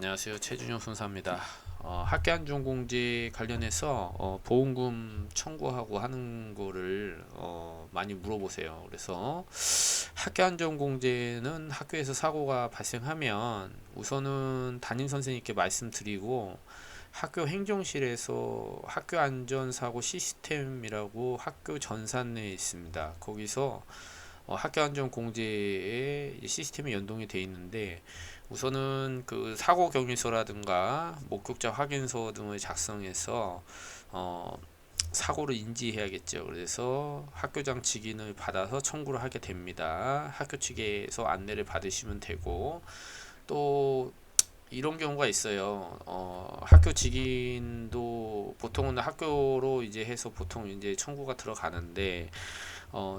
안녕하세요. 최준영 순사입니다. 학교 안전 공제 관련해서 보험금 청구하고 하는 거를 많이 물어보세요. 그래서 학교 안전 공제는 학교에서 사고가 발생하면 우선은 담임 선생님께 말씀드리고 학교 행정실에서 학교 안전사고 시스템이라고 학교 전산내에 있습니다. 거기서 학교 안전 공제의 시스템이 연동이 되어 있는데 우선은 그 사고 경위서라든가 목격자 확인서 등을 작성해서 사고를 인지해야겠죠. 그래서 학교장 직인을 받아서 청구를 하게 됩니다. 학교 측에서 안내를 받으시면 되고 또 이런 경우가 있어요. 학교 직인도 보통은 학교로 이제 해서 보통 이제 청구가 들어가는데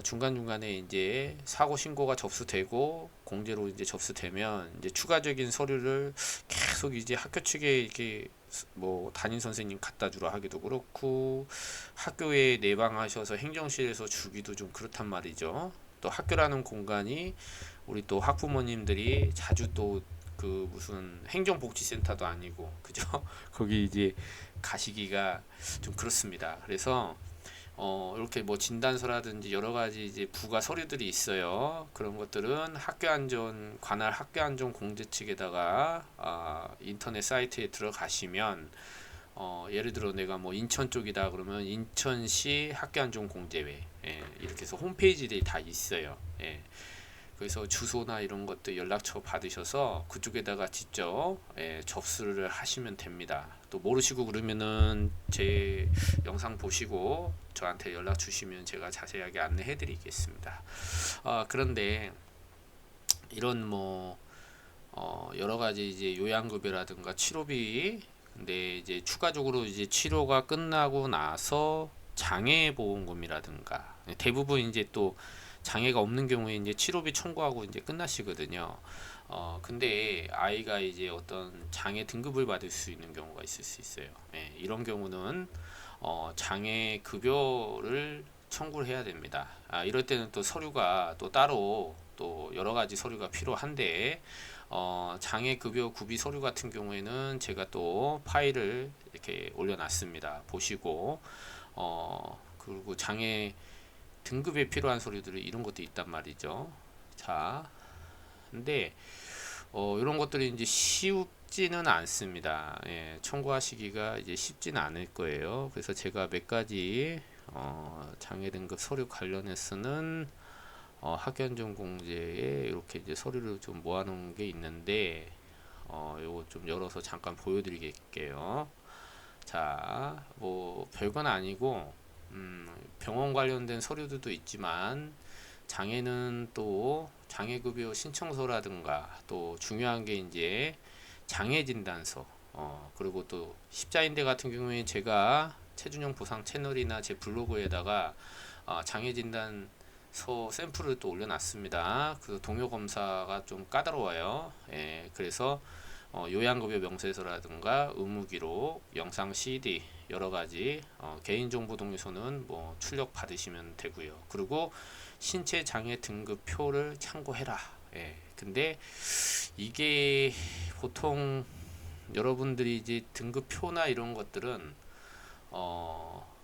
중간중간에 이제 사고 신고가 접수되고 공제로 이제 접수되면 이제 추가적인 서류를 계속 이제 학교 측에 이렇게 뭐 담임 선생님 갖다 주라 하기도 그렇고 학교에 내방하셔서 행정실에서 주기도 좀 그렇단 말이죠. 또 학교라는 공간이 우리 또 학부모님들이 자주 또 그 무슨 행정복지센터도 아니고 그죠? 거기 이제 가시기가 좀 그렇습니다. 그래서 이렇게 뭐 진단서라든지 여러 가지 이제 부가 서류들이 있어요. 그런 것들은 관할 학교 안전 공제 측에다가 인터넷 사이트에 들어가시면 예를 들어 내가 뭐 인천 쪽이다 그러면 인천시 학교 안전 공제회 이렇게 해서 홈페이지들이 다 있어요. 그래서 주소나 이런 것도 연락처 받으셔서 그쪽에다가 직접 접수를 하시면 됩니다. 또 모르시고 그러면은 제 영상 보시고 저한테 연락 주시면 제가 자세하게 안내해 드리겠습니다. 그런데 이런 뭐 여러 가지 이제 요양급여라든가 치료비 근데 이제 추가적으로 이제 치료가 끝나고 나서 장애보험금이라든가 대부분 이제 또 장애가 없는 경우에 이제 치료비 청구하고 이제 끝나시거든요. 근데 아이가 이제 어떤 장애 등급을 받을 수 있는 경우가 있을 수 있어요. 이런 경우는 장애 급여를 청구를 해야 됩니다. 이럴 때는 또 서류가 또 따로 또 여러 가지 서류가 필요한데 장애 급여 구비 서류 같은 경우에는 제가 또 파일을 이렇게 올려놨습니다. 보시고 그리고 장애 등급에 필요한 서류들이 이런 것도 있단 말이죠. 자, 근데 이런 것들이 이제 쉽지는 않습니다. 청구하시기가 이제 쉽지는 않을 거예요. 그래서 제가 몇 가지 장애 등급 서류 관련해서는 학교안전공제에 이렇게 이제 서류를 좀 모아놓은 게 있는데 요거 좀 열어서 잠깐 보여드리겠게요. 자, 뭐 별건 아니고 병원 관련된 서류들도 있지만 장애는 또 장애급여 신청서라든가 또 중요한 게 이제 장애진단서 그리고 또 십자인대 같은 경우에 제가 최준영 보상 채널이나 제 블로그에다가 장애진단서 샘플을 또 올려놨습니다. 그 동요 검사가 좀 까다로워요. 그래서 요양급여 명세서라든가 의무기록, 영상 CD 여러 가지 개인정보 동의서는 뭐 출력 받으시면 되고요. 그리고 신체 장애 등급표를 참고해라. 근데 이게 보통 여러분들이 이제 등급표나 이런 것들은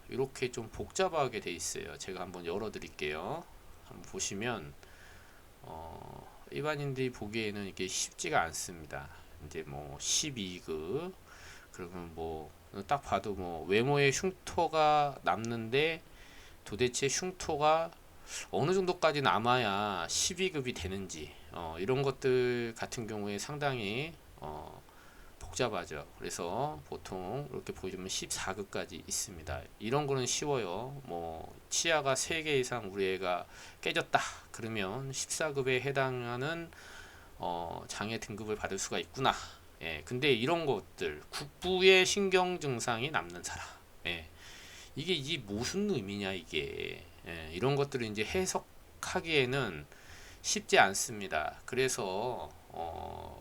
이렇게 좀 복잡하게 돼 있어요. 제가 한번 열어 드릴게요. 한번 보시면 일반인들이 보기에는 이게 쉽지가 않습니다. 이제 뭐 12급 그러면 뭐 딱 봐도 뭐 외모에 흉터가 남는데 도대체 흉터가 어느 정도까지 남아야 12급이 되는지 이런 것들 같은 경우에 상당히 복잡하죠. 그래서 보통 이렇게 보시면 14급까지 있습니다. 이런 거는 쉬워요. 뭐 치아가 3개 이상 우리 애가 깨졌다 그러면 14급에 해당하는 장애 등급을 받을 수가 있구나. 근데 이런 것들 국부의 신경 증상이 남는 사람, 이게 무슨 의미냐 이게, 이런 것들을 이제 해석하기에는 쉽지 않습니다. 그래서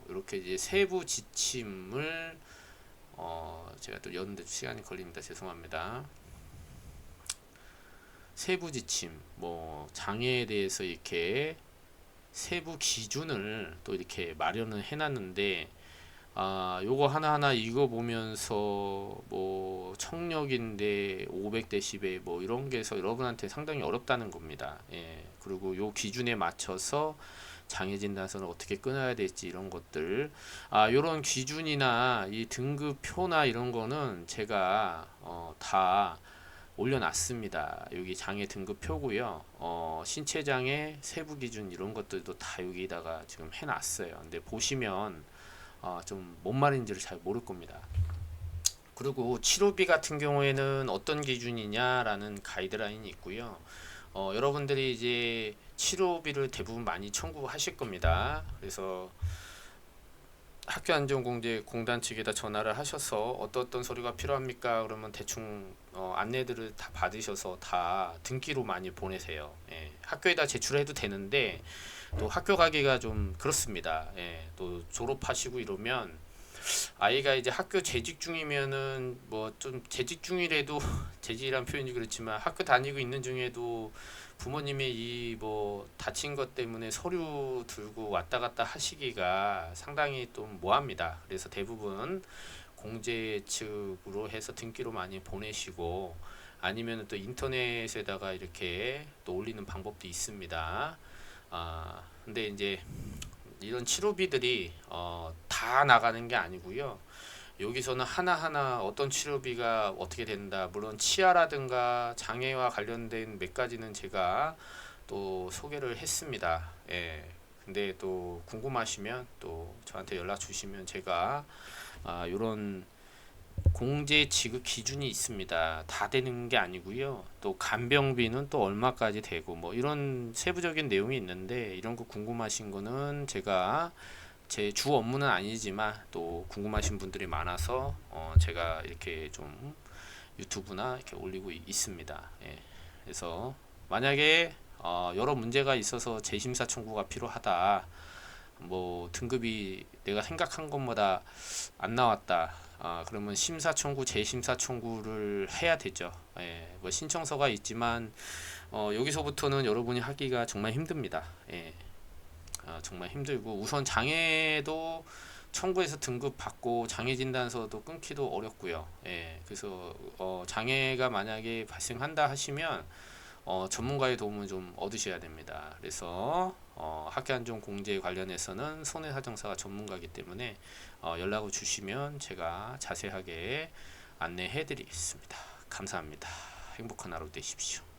이렇게 이제 세부 지침을 제가 또 여는데 시간이 걸립니다. 죄송합니다. 세부 지침, 뭐 장애에 대해서 이렇게 세부 기준을 또 이렇게 마련을 해놨는데 요거 하나하나 읽어보면서 뭐 청력인데 500dB 뭐 이런 게 해서 여러분한테 상당히 어렵다는 겁니다. 예. 그리고 요 기준에 맞춰서 장애 진단서를 어떻게 끊어야 될지 이런 것들, 요런 기준이나 이 등급표나 이런 거는 제가 다 올려놨습니다. 여기 장애 등급표고요. 신체 장애 세부 기준 이런 것들도 다 여기다가 지금 해놨어요. 근데 보시면 좀 뭔 말인지를 잘 모를 겁니다. 그리고 치료비 같은 경우에는 어떤 기준이냐라는 가이드라인이 있고요. 여러분들이 이제 치료비를 대부분 많이 청구하실 겁니다. 그래서 학교안전공제공단 측에다 전화를 하셔서 어떤 서류가 필요합니까? 그러면 대충 안내들을 다 받으셔서 다 등기로 많이 보내세요. 예, 학교에다 제출해도 되는데 또 학교 가기가 좀 그렇습니다. 예, 또 졸업하시고 이러면 아이가 이제 학교 재직 중이면은 뭐 좀 재직 중이라도 재직이란 표현이 그렇지만 학교 다니고 있는 중에도 부모님이 이 뭐 다친 것 때문에 서류 들고 왔다 갔다 하시기가 상당히 좀 뭐합니다. 그래서 대부분 공제 측으로 해서 등기로 많이 보내시고 아니면 또 인터넷에다가 이렇게 또 올리는 방법도 있습니다. 근데 이제 이런 치료비들이 다 나가는 게 아니고요. 여기서는 하나하나 어떤 치료비가 어떻게 된다. 물론 치아라든가 장애와 관련된 몇 가지는 제가 또 소개를 했습니다. 예. 근데 또 궁금하시면 또 저한테 연락 주시면 제가 요런 공제 지급 기준이 있습니다. 다 되는 게 아니고요. 또 간병비는 또 얼마까지 되고 뭐 이런 세부적인 내용이 있는데 이런 거 궁금하신 거는 제가 제 주 업무는 아니지만 또 궁금하신 분들이 많아서 제가 이렇게 좀 유튜브나 이렇게 올리고 있습니다. 예. 그래서 만약에 여러 문제가 있어서 재심사 청구가 필요하다. 뭐 등급이 내가 생각한 것보다 안 나왔다. 그러면 심사 청구, 재심사 청구를 해야 되죠. 예, 뭐 신청서가 있지만 여기서부터는 여러분이 하기가 정말 힘듭니다. 예, 정말 힘들고 우선 장애도 청구해서 등급 받고 장애 진단서도 끊기도 어렵고요. 예, 그래서 장애가 만약에 발생한다 하시면 전문가의 도움을 좀 얻으셔야 됩니다. 그래서 학교안전 공제 관련해서는 손해사정사가 전문가이기 때문에 연락을 주시면 제가 자세하게 안내해 드리겠습니다. 감사합니다. 행복한 하루 되십시오.